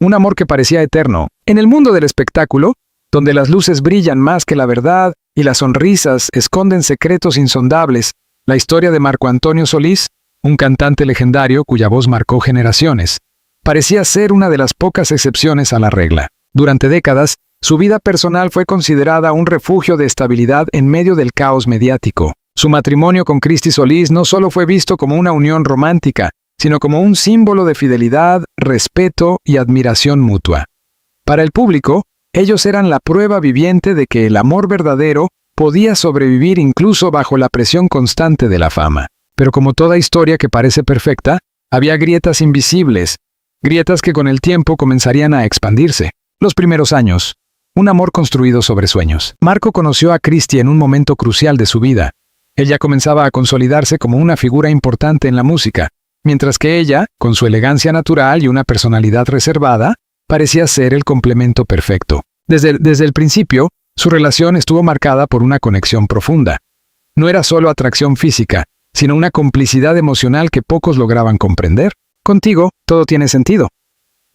un amor que parecía eterno. En el mundo del espectáculo, donde las luces brillan más que la verdad y las sonrisas esconden secretos insondables, la historia de Marco Antonio Solís, un cantante legendario cuya voz marcó generaciones, parecía ser una de las pocas excepciones a la regla. Durante décadas, su vida personal fue considerada un refugio de estabilidad en medio del caos mediático. Su matrimonio con Christy Solís no solo fue visto como una unión romántica, sino como un símbolo de fidelidad, respeto y admiración mutua. Para el público, ellos eran la prueba viviente de que el amor verdadero podía sobrevivir incluso bajo la presión constante de la fama. Pero como toda historia que parece perfecta, había grietas invisibles, grietas que con el tiempo comenzarían a expandirse. Los primeros años, un amor construido sobre sueños. Marco conoció a Christy en un momento crucial de su vida. Ella comenzaba a consolidarse como una figura importante en la música, mientras que ella, con su elegancia natural y una personalidad reservada, parecía ser el complemento perfecto. Desde el principio, su relación estuvo marcada por una conexión profunda. No era solo atracción física, sino una complicidad emocional que pocos lograban comprender. «Contigo, todo tiene sentido»,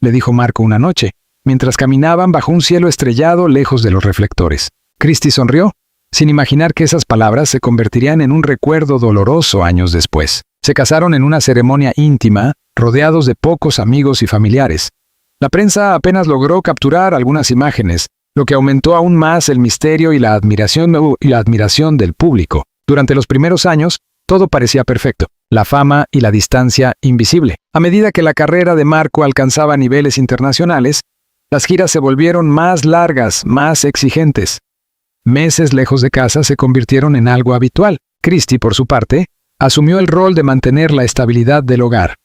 le dijo Marco una noche, mientras caminaban bajo un cielo estrellado lejos de los reflectores. Christy sonrió, sin imaginar que esas palabras se convertirían en un recuerdo doloroso años después. Se casaron en una ceremonia íntima, rodeados de pocos amigos y familiares. La prensa apenas logró capturar algunas imágenes, lo que aumentó aún más el misterio y la admiración del público. Durante los primeros años, todo parecía perfecto. La fama y la distancia invisible. A medida que la carrera de Marco alcanzaba niveles internacionales, las giras se volvieron más largas, más exigentes. Meses lejos de casa se convirtieron en algo habitual. Christy, por su parte, asumió el rol de mantener la estabilidad del hogar.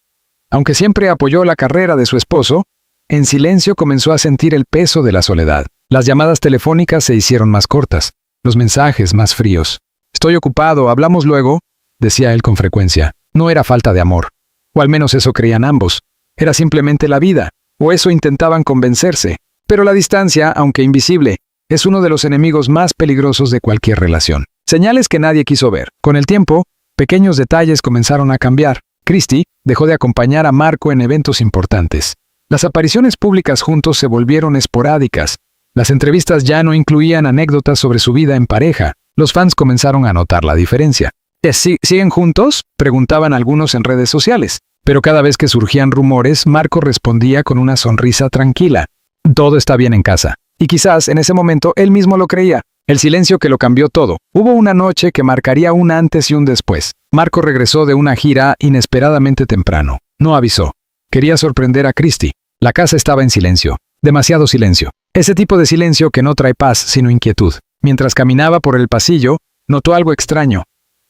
Aunque siempre apoyó la carrera de su esposo, en silencio comenzó a sentir el peso de la soledad. Las llamadas telefónicas se hicieron más cortas, los mensajes más fríos. «Estoy ocupado, hablamos luego», decía él con frecuencia. No era falta de amor, o al menos eso creían ambos. Era simplemente la vida, o eso intentaban convencerse. Pero la distancia, aunque invisible, es uno de los enemigos más peligrosos de cualquier relación. Señales que nadie quiso ver. Con el tiempo, pequeños detalles comenzaron a cambiar. Christy dejó de acompañar a Marco en eventos importantes. Las apariciones públicas juntos se volvieron esporádicas. Las entrevistas ya no incluían anécdotas sobre su vida en pareja. Los fans comenzaron a notar la diferencia. ¿Siguen juntos?, preguntaban algunos en redes sociales. Pero cada vez que surgían rumores, Marco respondía con una sonrisa tranquila. Todo está bien en casa. Y quizás en ese momento él mismo lo creía. El silencio que lo cambió todo. Hubo una noche que marcaría un antes y un después. Marco regresó de una gira inesperadamente temprano. No avisó. Quería sorprender a Christy. La casa estaba en silencio. Demasiado silencio. Ese tipo de silencio que no trae paz, sino inquietud. Mientras caminaba por el pasillo, notó algo extraño.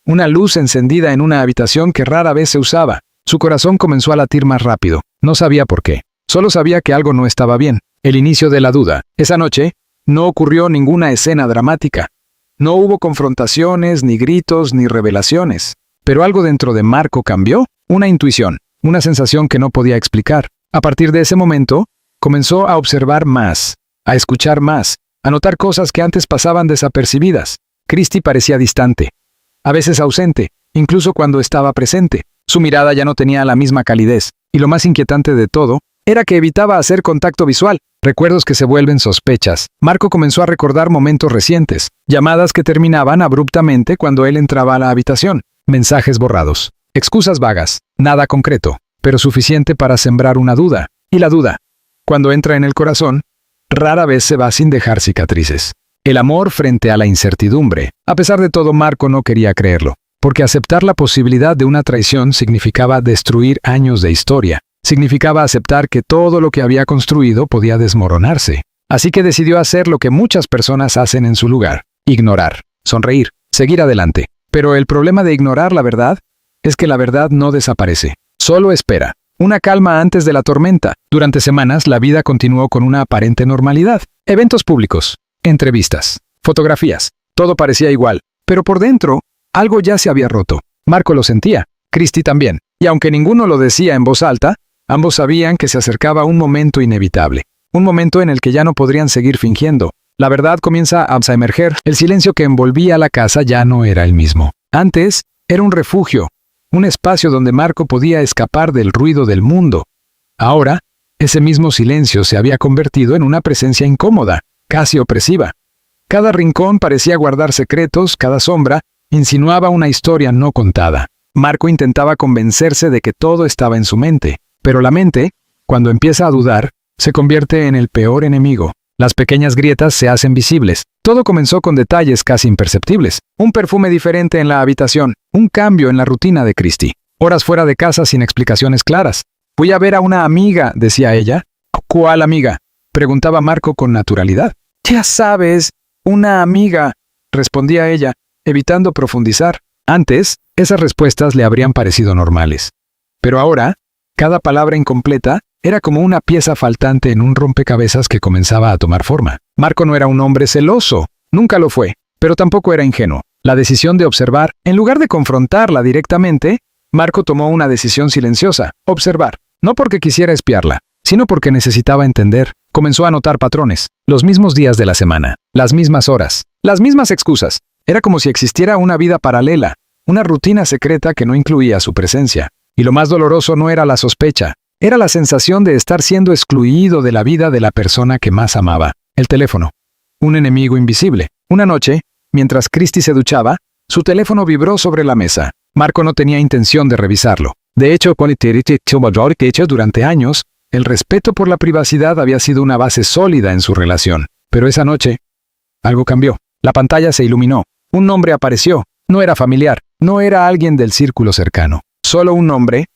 Una luz encendida en una habitación que rara vez se usaba. Su corazón comenzó a latir más rápido. No sabía por qué. Solo sabía que algo no estaba bien. El inicio de la duda. Esa noche, no ocurrió ninguna escena dramática. No hubo confrontaciones, ni gritos, ni revelaciones. Pero algo dentro de Marco cambió. Una intuición. Una sensación que no podía explicar. A partir de ese momento, comenzó a observar más, a escuchar más, a notar cosas que antes pasaban desapercibidas. Christy parecía distante, a veces ausente, incluso cuando estaba presente. Su mirada ya no tenía la misma calidez, y lo más inquietante de todo, era que evitaba hacer contacto visual. Recuerdos que se vuelven sospechas. Marco comenzó a recordar momentos recientes, llamadas que terminaban abruptamente cuando él entraba a la habitación, mensajes borrados, excusas vagas, nada concreto, pero suficiente para sembrar una duda. Y la duda, cuando entra en el corazón, rara vez se va sin dejar cicatrices. El amor frente a la incertidumbre. A pesar de todo, Marco no quería creerlo, porque aceptar la posibilidad de una traición significaba destruir años de historia. Significaba aceptar que todo lo que había construido podía desmoronarse. Así que decidió hacer lo que muchas personas hacen en su lugar: ignorar, sonreír, seguir adelante. Pero el problema de ignorar la verdad es que la verdad no desaparece, solo espera. Una calma antes de la tormenta. Durante semanas, la vida continuó con una aparente normalidad. Eventos públicos, entrevistas, fotografías, todo parecía igual. Pero por dentro, algo ya se había roto. Marco lo sentía, Christy también. Y aunque ninguno lo decía en voz alta, ambos sabían que se acercaba un momento inevitable. Un momento en el que ya no podrían seguir fingiendo. La verdad comienza a emerger. El silencio que envolvía la casa ya no era el mismo. Antes, era un refugio. Un espacio donde Marco podía escapar del ruido del mundo. Ahora, ese mismo silencio se había convertido en una presencia incómoda, casi opresiva. Cada rincón parecía guardar secretos, cada sombra insinuaba una historia no contada. Marco intentaba convencerse de que todo estaba en su mente, pero la mente, cuando empieza a dudar, se convierte en el peor enemigo. Las pequeñas grietas se hacen visibles. Todo comenzó con detalles casi imperceptibles. Un perfume diferente en la habitación, un cambio en la rutina de Christy. Horas fuera de casa sin explicaciones claras. «Fui a ver a una amiga», decía ella. «¿Cuál amiga?», preguntaba Marco con naturalidad. «Ya sabes, una amiga», respondía ella, evitando profundizar. Antes, esas respuestas le habrían parecido normales. Pero ahora, cada palabra incompleta era como una pieza faltante en un rompecabezas que comenzaba a tomar forma. Marco no era un hombre celoso, nunca lo fue, pero tampoco era ingenuo. La decisión de observar, en lugar de confrontarla directamente, Marco tomó una decisión silenciosa: observar. No porque quisiera espiarla, sino porque necesitaba entender. Comenzó a notar patrones, los mismos días de la semana, las mismas horas, las mismas excusas. Era como si existiera una vida paralela, una rutina secreta que no incluía su presencia. Y lo más doloroso no era la sospecha, era la sensación de estar siendo excluido de la vida de la persona que más amaba. El teléfono. Un enemigo invisible. Una noche, mientras Christy se duchaba, su teléfono vibró sobre la mesa. Marco no tenía intención de revisarlo. De hecho, durante años, el respeto por la privacidad había sido una base sólida en su relación. Pero esa noche, algo cambió. La pantalla se iluminó. Un nombre apareció. No era familiar, no era alguien del círculo cercano. Solo un nombre,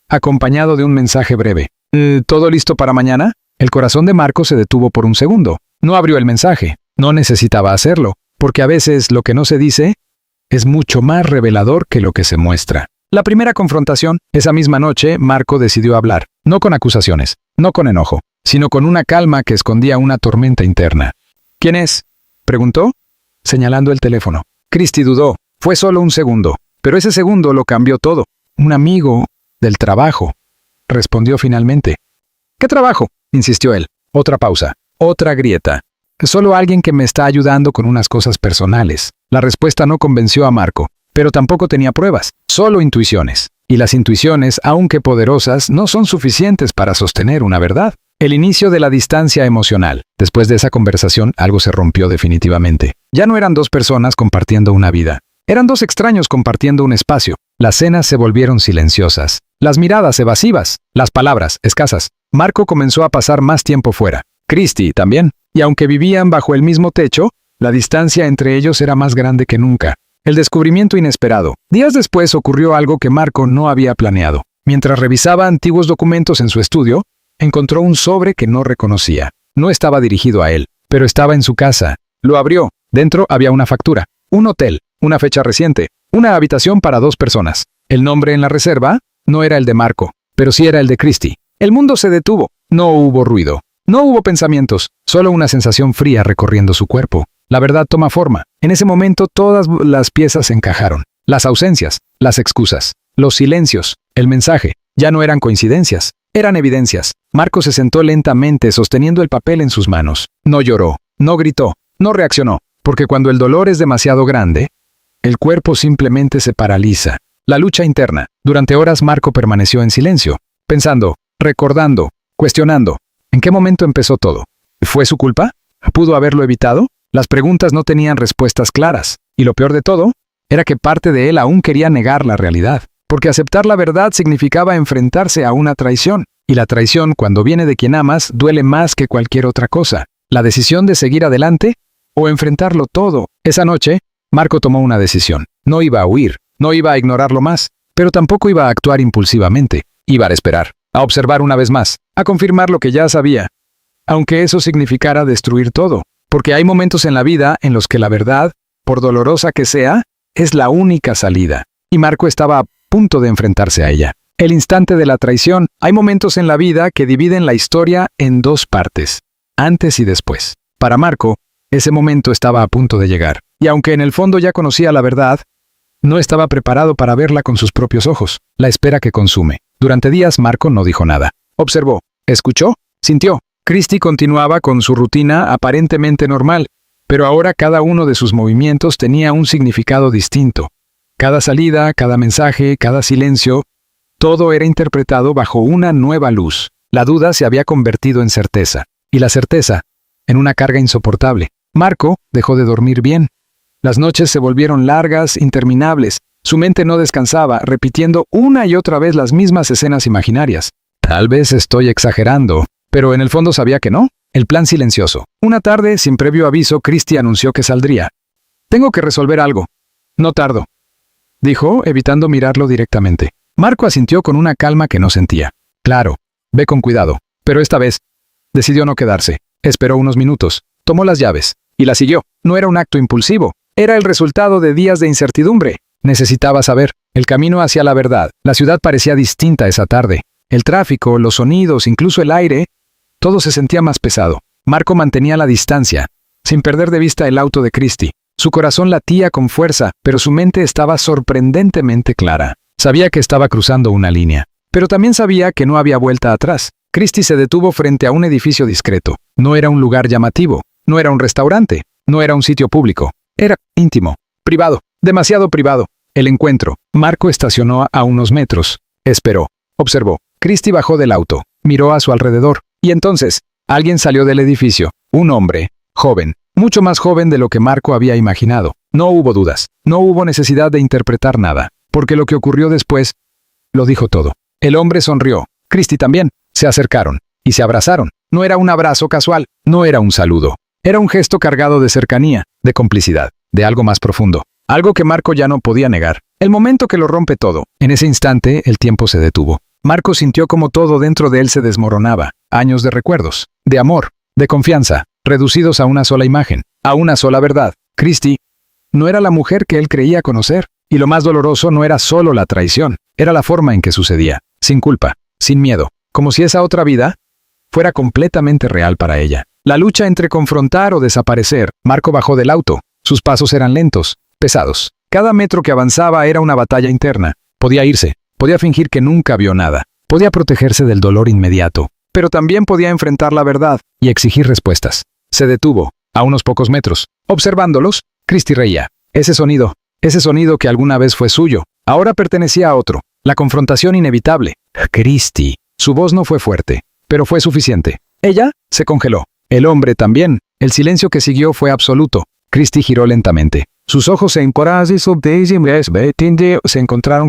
acompañado de un mensaje breve. ¿Todo listo para mañana? El corazón de Marco se detuvo por un segundo. No abrió el mensaje. No necesitaba hacerlo, porque a veces lo que no se dice es mucho más revelador que lo que se muestra. La primera confrontación, esa misma noche, Marco decidió hablar, no con acusaciones, no con enojo, sino con una calma que escondía una tormenta interna. ¿Quién es?, preguntó, señalando el teléfono. Christy dudó. Fue solo un segundo, pero ese segundo lo cambió todo. Un amigo del trabajo, respondió finalmente. ¿Qué trabajo?, insistió él. Otra pausa, otra grieta. Solo alguien que me está ayudando con unas cosas personales. La respuesta no convenció a Marco, pero tampoco tenía pruebas, solo intuiciones. Y las intuiciones, aunque poderosas, no son suficientes para sostener una verdad. El inicio de la distancia emocional. Después de esa conversación, algo se rompió definitivamente. Ya no eran dos personas compartiendo una vida. Eran dos extraños compartiendo un espacio. Las cenas se volvieron silenciosas. Las miradas evasivas. Las palabras escasas. Marco comenzó a pasar más tiempo fuera. Christy también. Y aunque vivían bajo el mismo techo, la distancia entre ellos era más grande que nunca. El descubrimiento inesperado. Días después ocurrió algo que Marco no había planeado. Mientras revisaba antiguos documentos en su estudio, encontró un sobre que no reconocía. No estaba dirigido a él, pero estaba en su casa. Lo abrió. Dentro había una factura, un hotel, una fecha reciente, una habitación para 2 personas. El nombre en la reserva no era el de Marco, pero sí era el de Christy. El mundo se detuvo. No hubo ruido. No hubo pensamientos, solo una sensación fría recorriendo su cuerpo. La verdad toma forma. En ese momento todas las piezas encajaron. Las ausencias, las excusas, los silencios, el mensaje. Ya no eran coincidencias, eran evidencias. Marco se sentó lentamente sosteniendo el papel en sus manos. No lloró, no gritó, no reaccionó, porque cuando el dolor es demasiado grande, el cuerpo simplemente se paraliza. La lucha interna. Durante horas Marco permaneció en silencio, pensando, recordando, cuestionando. ¿En qué momento empezó todo? ¿Fue su culpa? ¿Pudo haberlo evitado? Las preguntas no tenían respuestas claras, y lo peor de todo, era que parte de él aún quería negar la realidad, porque aceptar la verdad significaba enfrentarse a una traición, y la traición, cuando viene de quien amas, duele más que cualquier otra cosa. La decisión de seguir adelante o enfrentarlo todo. Esa noche, Marco tomó una decisión. No iba a huir, no iba a ignorarlo más, pero tampoco iba a actuar impulsivamente. Iba a esperar, a observar una vez más, a confirmar lo que ya sabía, aunque eso significara destruir todo. Porque hay momentos en la vida en los que la verdad, por dolorosa que sea, es la única salida. Y Marco estaba a punto de enfrentarse a ella. El instante de la traición. Hay momentos en la vida que dividen la historia en 2 partes, antes y después. Para Marco, ese momento estaba a punto de llegar. Y aunque en el fondo ya conocía la verdad, no estaba preparado para verla con sus propios ojos. La espera que consume. Durante días Marco no dijo nada. Observó, escuchó, sintió. Christy continuaba con su rutina aparentemente normal, pero ahora cada uno de sus movimientos tenía un significado distinto. Cada salida, cada mensaje, cada silencio, todo era interpretado bajo una nueva luz. La duda se había convertido en certeza, y la certeza en una carga insoportable. Marco dejó de dormir bien. Las noches se volvieron largas, interminables. Su mente no descansaba, repitiendo una y otra vez las mismas escenas imaginarias. Tal vez estoy exagerando, pero en el fondo sabía que no. El plan silencioso. Una tarde, sin previo aviso, Christie anunció que saldría. «Tengo que resolver algo. No tardo», dijo, evitando mirarlo directamente. Marco asintió con una calma que no sentía. «Claro, ve con cuidado». Pero esta vez, decidió no quedarse. Esperó unos minutos, tomó las llaves, y la siguió. No era un acto impulsivo. Era el resultado de días de incertidumbre. Necesitaba saber. El camino hacia la verdad. La ciudad parecía distinta esa tarde. El tráfico, los sonidos, incluso el aire, todo se sentía más pesado. Marco mantenía la distancia, sin perder de vista el auto de Christie. Su corazón latía con fuerza, pero su mente estaba sorprendentemente clara. Sabía que estaba cruzando una línea, pero también sabía que no había vuelta atrás. Christie se detuvo frente a un edificio discreto. No era un lugar llamativo, no era un restaurante, no era un sitio público. Era íntimo, privado, demasiado privado. El encuentro. Marco estacionó a unos metros. Esperó, observó. Christie bajó del auto, miró a su alrededor. Y entonces, alguien salió del edificio. Un hombre, joven, mucho más joven de lo que Marco había imaginado. No hubo dudas, no hubo necesidad de interpretar nada, porque lo que ocurrió después lo dijo todo. El hombre sonrió, Christie también. Se acercaron y se abrazaron. No era un abrazo casual, no era un saludo. Era un gesto cargado de cercanía, de complicidad, de algo más profundo. Algo que Marco ya no podía negar. El momento que lo rompe todo. En ese instante, el tiempo se detuvo. Marco sintió como todo dentro de él se desmoronaba. Años de recuerdos, de amor, de confianza, reducidos a una sola imagen, a una sola verdad. Christie no era la mujer que él creía conocer. Y lo más doloroso no era solo la traición, era la forma en que sucedía. Sin culpa, sin miedo. Como si esa otra vida fuera completamente real para ella. La lucha entre confrontar o desaparecer. Marco bajó del auto. Sus pasos eran lentos, pesados. Cada metro que avanzaba era una batalla interna. Podía irse, podía fingir que nunca vio nada. Podía protegerse del dolor inmediato. Pero también podía enfrentar la verdad y exigir respuestas. Se detuvo, a unos pocos metros. Observándolos, Christie reía. Ese sonido que alguna vez fue suyo, ahora pertenecía a otro. La confrontación inevitable. Christie. Su voz no fue fuerte, pero fue suficiente. Ella se congeló. El hombre también. El silencio que siguió fue absoluto. Christie giró lentamente. Sus ojos se encontraron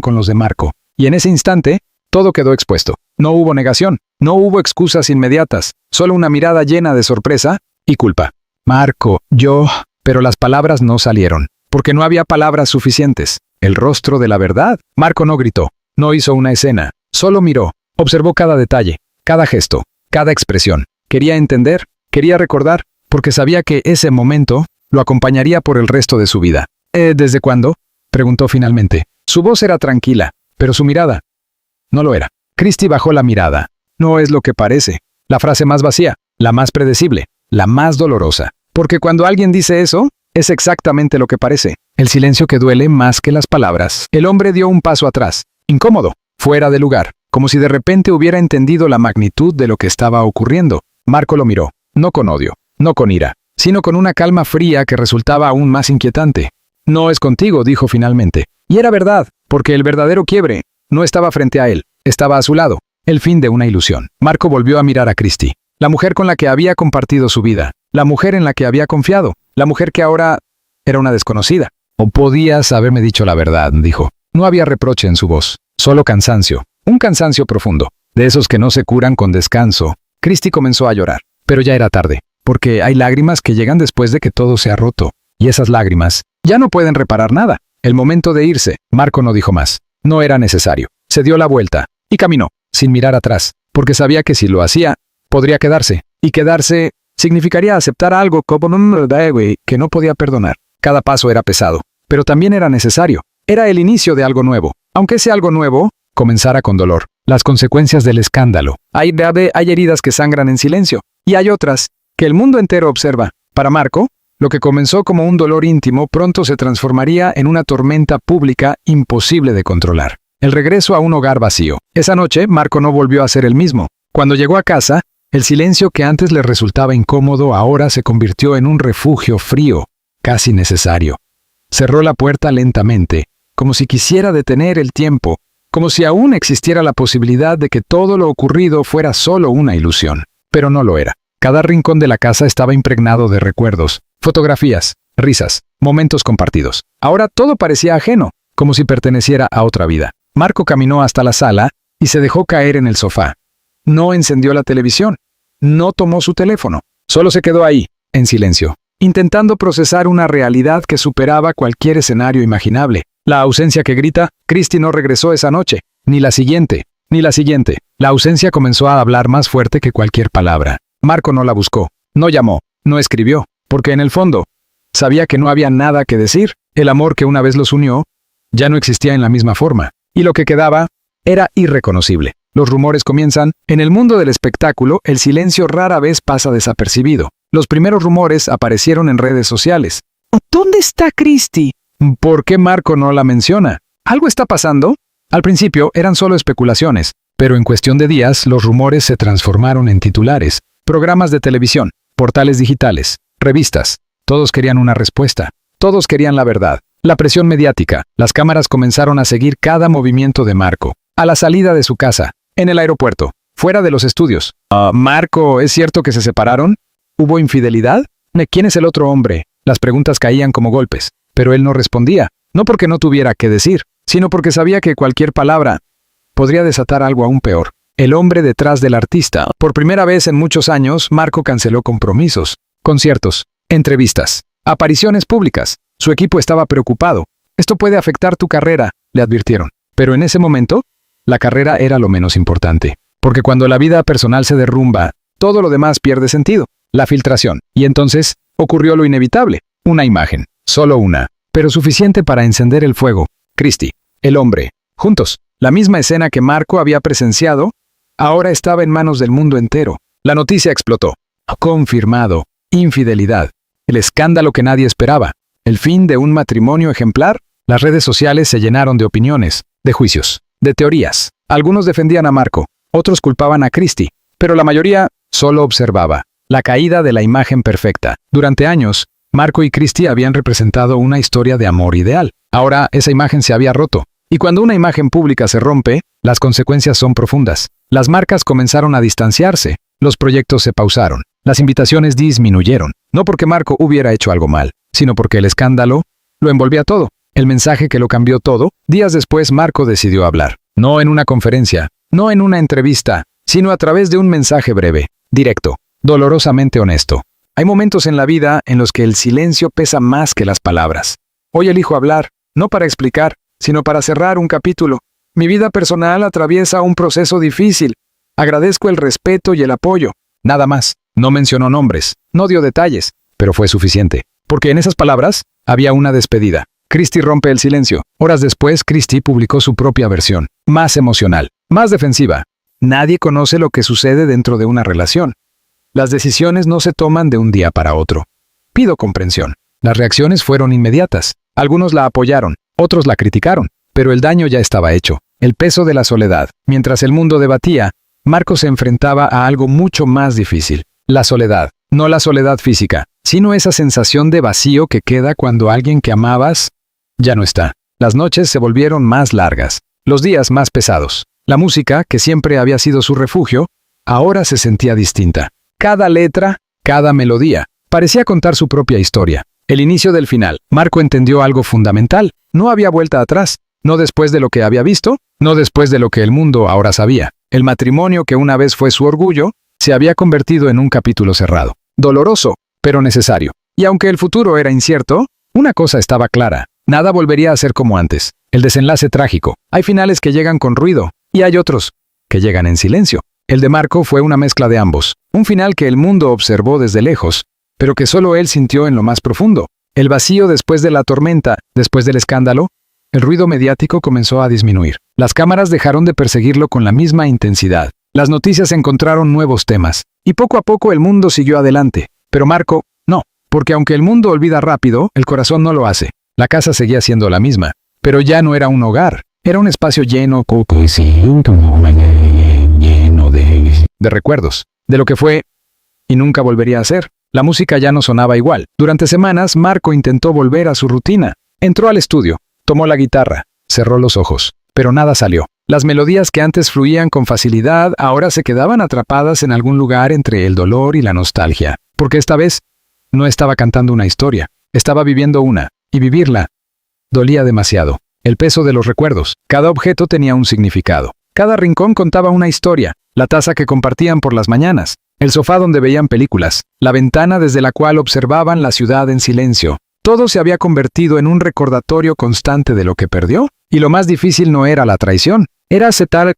con los de Marco. Y en ese instante, todo quedó expuesto. No hubo negación, no hubo excusas inmediatas, solo una mirada llena de sorpresa y culpa. Marco, yo... Pero las palabras no salieron, porque no había palabras suficientes. El rostro de la verdad. Marco no gritó, no hizo una escena, solo miró. Observó cada detalle, cada gesto, cada expresión. Quería entender, quería recordar, porque sabía que ese momento lo acompañaría por el resto de su vida. ¿Desde cuándo?, preguntó finalmente. Su voz era tranquila, pero su mirada no lo era. Christie bajó la mirada. No es lo que parece. La frase más vacía, la más predecible, la más dolorosa. Porque cuando alguien dice eso, es exactamente lo que parece. El silencio que duele más que las palabras. El hombre dio un paso atrás, incómodo, fuera de lugar. Como si de repente hubiera entendido la magnitud de lo que estaba ocurriendo. Marco lo miró, no con odio, no con ira, sino con una calma fría que resultaba aún más inquietante. «No es contigo», dijo finalmente. Y era verdad, porque el verdadero quiebre no estaba frente a él, estaba a su lado. El fin de una ilusión. Marco volvió a mirar a Christie, la mujer con la que había compartido su vida, la mujer en la que había confiado, la mujer que ahora era una desconocida. «O podías haberme dicho la verdad», dijo. No había reproche en su voz, solo cansancio. Un cansancio profundo, de esos que no se curan con descanso. Christie comenzó a llorar, pero ya era tarde, porque hay lágrimas que llegan después de que todo se ha roto, y esas lágrimas ya no pueden reparar nada. El momento de irse. Marco no dijo más. No era necesario. Se dio la vuelta y caminó, sin mirar atrás, porque sabía que si lo hacía, podría quedarse, y quedarse significaría aceptar algo que no podía perdonar. Cada paso era pesado, pero también era necesario. Era el inicio de algo nuevo, aunque ese algo nuevo comenzara con dolor. Las consecuencias del escándalo. Hay heridas que sangran en silencio, y hay otras que el mundo entero observa. Para Marco, lo que comenzó como un dolor íntimo pronto se transformaría en una tormenta pública imposible de controlar. El regreso a un hogar vacío. Esa noche, Marco no volvió a ser el mismo. Cuando llegó a casa, el silencio que antes le resultaba incómodo ahora se convirtió en un refugio frío, casi necesario. Cerró la puerta lentamente, como si quisiera detener el tiempo, como si aún existiera la posibilidad de que todo lo ocurrido fuera solo una ilusión. Pero no lo era. Cada rincón de la casa estaba impregnado de recuerdos, fotografías, risas, momentos compartidos. Ahora todo parecía ajeno, como si perteneciera a otra vida. Marco caminó hasta la sala y se dejó caer en el sofá. No encendió la televisión. No tomó su teléfono. Solo se quedó ahí, en silencio, intentando procesar una realidad que superaba cualquier escenario imaginable. La ausencia que grita, Christy no regresó esa noche, ni la siguiente, ni la siguiente. La ausencia comenzó a hablar más fuerte que cualquier palabra. Marco no la buscó, no llamó, no escribió, porque en el fondo, sabía que no había nada que decir. El amor que una vez los unió, ya no existía en la misma forma, y lo que quedaba, era irreconocible. Los rumores comienzan. En el mundo del espectáculo, el silencio rara vez pasa desapercibido. Los primeros rumores aparecieron en redes sociales. ¿Dónde está Christy? ¿Por qué Marco no la menciona? ¿Algo está pasando? Al principio eran solo especulaciones, pero en cuestión de días los rumores se transformaron en titulares, programas de televisión, portales digitales, revistas. Todos querían una respuesta. Todos querían la verdad. La presión mediática. Las cámaras comenzaron a seguir cada movimiento de Marco. A la salida de su casa, en el aeropuerto, fuera de los estudios. Marco, ¿es cierto que se separaron? ¿Hubo infidelidad? ¿Quién es el otro hombre? Las preguntas caían como golpes, pero él no respondía, no porque no tuviera qué decir, sino porque sabía que cualquier palabra podría desatar algo aún peor. El hombre detrás del artista. Por primera vez en muchos años, Marco canceló compromisos, conciertos, entrevistas, apariciones públicas. Su equipo estaba preocupado. Esto puede afectar tu carrera, le advirtieron. Pero en ese momento, la carrera era lo menos importante. Porque cuando la vida personal se derrumba, todo lo demás pierde sentido. La filtración. Y entonces, ocurrió lo inevitable. Una imagen. Solo una. Pero suficiente para encender el fuego. Christy, el hombre. Juntos. La misma escena que Marco había presenciado, ahora estaba en manos del mundo entero. La noticia explotó. Confirmado. Infidelidad. El escándalo que nadie esperaba. El fin de un matrimonio ejemplar. Las redes sociales se llenaron de opiniones, de juicios, de teorías. Algunos defendían a Marco, otros culpaban a Christy, pero la mayoría solo observaba la caída de la imagen perfecta. Durante años, Marco y Christy habían representado una historia de amor ideal. Ahora esa imagen se había roto. Y cuando una imagen pública se rompe, las consecuencias son profundas. Las marcas comenzaron a distanciarse, los proyectos se pausaron, las invitaciones disminuyeron. No porque Marco hubiera hecho algo mal, sino porque el escándalo lo envolvía todo. El mensaje que lo cambió todo. Días después Marco decidió hablar. No en una conferencia, no en una entrevista, sino a través de un mensaje breve, directo, dolorosamente honesto. Hay momentos en la vida en los que el silencio pesa más que las palabras. Hoy elijo hablar, no para explicar, sino para cerrar un capítulo. Mi vida personal atraviesa un proceso difícil. Agradezco el respeto y el apoyo. Nada más. No mencionó nombres, no dio detalles, pero fue suficiente. Porque en esas palabras había una despedida. Christy rompe el silencio. Horas después, Christy publicó su propia versión, más emocional, más defensiva. Nadie conoce lo que sucede dentro de una relación. Las decisiones no se toman de un día para otro. Pido comprensión. Las reacciones fueron inmediatas. Algunos la apoyaron, otros la criticaron, pero el daño ya estaba hecho. El peso de la soledad. Mientras el mundo debatía, Marco se enfrentaba a algo mucho más difícil. La soledad. No la soledad física, sino esa sensación de vacío que queda cuando alguien que amabas ya no está. Las noches se volvieron más largas, los días más pesados. La música, que siempre había sido su refugio, ahora se sentía distinta. Cada letra, cada melodía, parecía contar su propia historia. El inicio del final. Marco entendió algo fundamental. No había vuelta atrás. No después de lo que había visto, no después de lo que el mundo ahora sabía. El matrimonio que una vez fue su orgullo, se había convertido en un capítulo cerrado. Doloroso, pero necesario. Y aunque el futuro era incierto, una cosa estaba clara. Nada volvería a ser como antes. El desenlace trágico. Hay finales que llegan con ruido, y hay otros que llegan en silencio. El de Marco fue una mezcla de ambos. Un final que el mundo observó desde lejos, pero que solo él sintió en lo más profundo. El vacío después de la tormenta, después del escándalo, el ruido mediático comenzó a disminuir. Las cámaras dejaron de perseguirlo con la misma intensidad. Las noticias encontraron nuevos temas, y poco a poco el mundo siguió adelante. Pero Marco, no, porque aunque el mundo olvida rápido, el corazón no lo hace. La casa seguía siendo la misma, pero ya no era un hogar, era un espacio lleno de recuerdos, de lo que fue y nunca volvería a ser. La música ya no sonaba igual. Durante semanas, Marco intentó volver a su rutina. Entró al estudio, tomó la guitarra, cerró los ojos, pero nada salió. Las melodías que antes fluían con facilidad ahora se quedaban atrapadas en algún lugar entre el dolor y la nostalgia, porque esta vez no estaba cantando una historia, estaba viviendo una, y vivirla dolía demasiado. El peso de los recuerdos, cada objeto tenía un significado, cada rincón contaba una historia, la taza que compartían por las mañanas, el sofá donde veían películas, la ventana desde la cual observaban la ciudad en silencio. Todo se había convertido en un recordatorio constante de lo que perdió, y lo más difícil no era la traición, era aceptar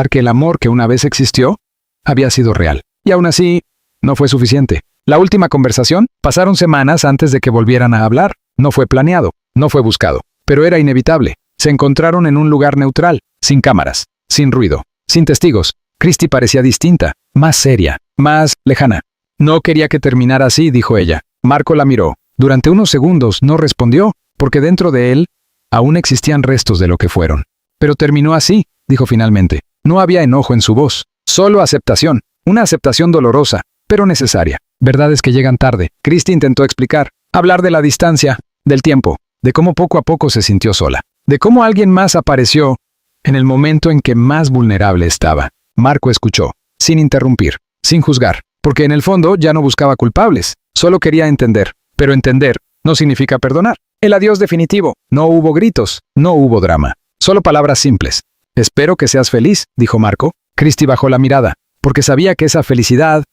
que el amor que una vez existió había sido real. Y aún así, no fue suficiente. La última conversación, pasaron semanas antes de que volvieran a hablar. No fue planeado, no fue buscado, pero era inevitable. Se encontraron en un lugar neutral, sin cámaras, sin ruido, sin testigos. Christy parecía distinta, más seria, más lejana. No quería que terminara así, dijo ella. Marco la miró. Durante unos segundos no respondió, porque dentro de él aún existían restos de lo que fueron. Pero terminó así, dijo finalmente. No había enojo en su voz, solo aceptación, una aceptación dolorosa, pero necesaria. Verdades que llegan tarde. Christy intentó explicar, hablar de la distancia, del tiempo, de cómo poco a poco se sintió sola, de cómo alguien más apareció en el momento en que más vulnerable estaba. Marco escuchó, sin interrumpir, sin juzgar, porque en el fondo ya no buscaba culpables, solo quería entender, pero entender no significa perdonar. El adiós definitivo, no hubo gritos, no hubo drama, solo palabras simples. Espero que seas feliz, dijo Marco. Christy bajó la mirada, porque sabía que esa felicidad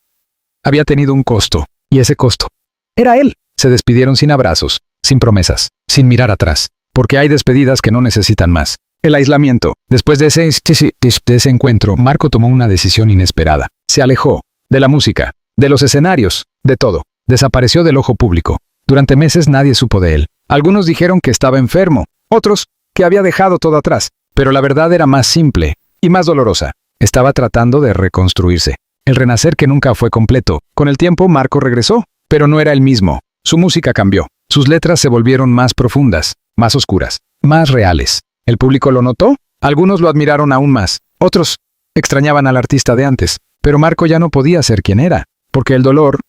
había tenido un costo, y ese costo era él. Se despidieron sin abrazos, sin promesas, sin mirar atrás, porque hay despedidas que no necesitan más. El aislamiento. Después de ese encuentro, Marco tomó una decisión inesperada. Se alejó de la música, de los escenarios, de todo. Desapareció del ojo público. Durante meses nadie supo de él. Algunos dijeron que estaba enfermo, otros que había dejado todo atrás. Pero la verdad era más simple y más dolorosa. Estaba tratando de reconstruirse. El renacer que nunca fue completo. Con el tiempo Marco regresó, pero no era el mismo. Su música cambió. Sus letras se volvieron más profundas, más oscuras, más reales. ¿El público lo notó? Algunos lo admiraron aún más. Otros extrañaban al artista de antes. Pero Marco ya no podía ser quien era, porque el dolor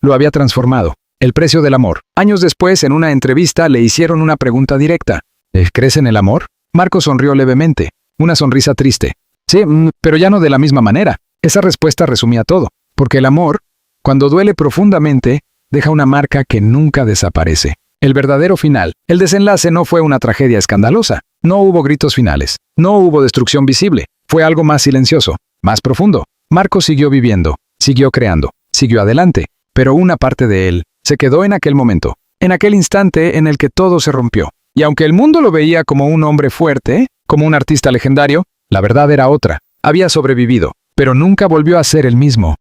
lo había transformado. El precio del amor. Años después, en una entrevista, le hicieron una pregunta directa. ¿Crees en el amor? Marco sonrió levemente, una sonrisa triste. Sí, pero ya no de la misma manera. Esa respuesta resumía todo, porque el amor, cuando duele profundamente, deja una marca que nunca desaparece. El verdadero final, el desenlace no fue una tragedia escandalosa. No hubo gritos finales, no hubo destrucción visible. Fue algo más silencioso, más profundo. Marco siguió viviendo, siguió creando, siguió adelante, pero una parte de él se quedó en aquel momento, en aquel instante en el que todo se rompió. Y aunque el mundo lo veía como un hombre fuerte, como un artista legendario, la verdad era otra. Había sobrevivido, pero nunca volvió a ser el mismo.